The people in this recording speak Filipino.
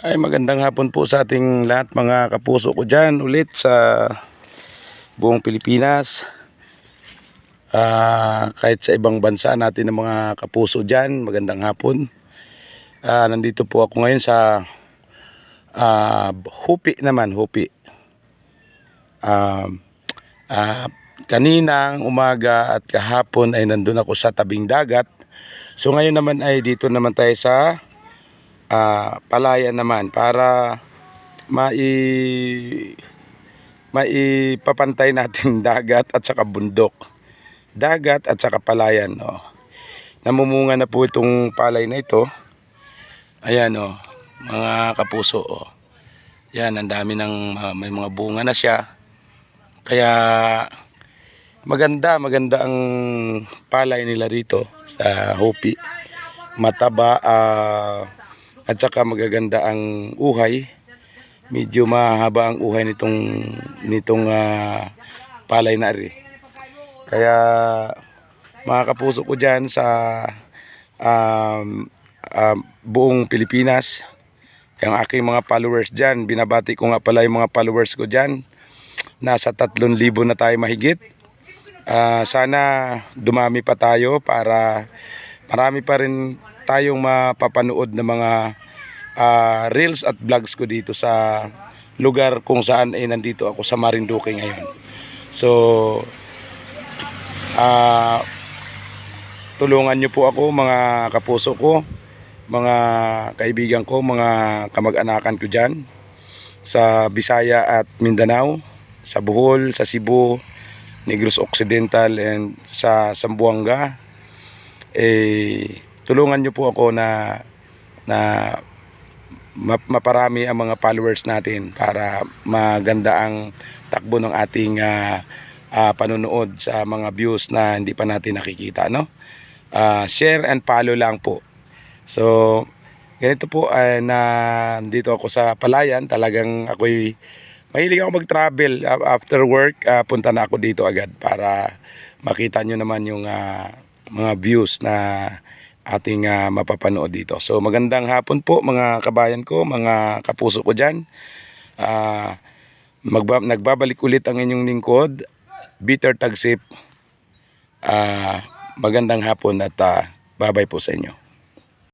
Ay magandang hapon po sa ating lahat mga kapuso ko dyan ulit sa buong Pilipinas. Kahit sa ibang bansa natin ng mga kapuso dyan, magandang hapon. Nandito po ako ngayon sa Hupi naman, Hupi. Kaninang umaga at kahapon ay nandun ako sa tabing dagat. So ngayon naman ay dito naman tayo sa palayan naman para maipapantay natin dagat at saka bundok. Dagat at saka palayan. Namumunga na po itong palay na ito. Ayan mga kapuso. Yan, ang dami ng may mga bunga na siya. Kaya maganda ang palay nila rito sa Hupi. Mataba at saka magaganda ang uhay. Medyo mahaba ang uhay nitong palay na rin. Kaya mga kapuso ko dyan sa buong Pilipinas, yung aking mga followers dyan, binabati ko nga pala yung mga followers ko dyan. Nasa 3,000 na tayo mahigit. Sana dumami pa tayo para marami pa rin tayong mapapanood ng mga reels at vlogs ko dito sa lugar kung saan ay nandito ako sa Marinduque ngayon. So tulungan nyo po ako mga kapuso ko, mga kaibigan ko, mga kamag-anakan ko dyan sa Bisaya at Mindanao, sa Bohol, sa Cebu, Negros Occidental and sa Zamboanga. Tulungan nyo po ako na maparami ang mga followers natin para maganda ang takbo ng ating panonood sa mga views na hindi pa natin nakikita, no? Share and follow lang po. So ganito po, nandito ako sa palayan. Talagang ako'y mahilig ako mag-travel. After work, punta na ako dito agad para makita nyo naman yung mga views na ating mapapanood dito. So magandang hapon po mga kabayan ko, mga kapuso ko dyan. Nagbabalik ulit ang inyong lingkod, Bitter Tagsip. Magandang hapon at bye-bye po sa inyo.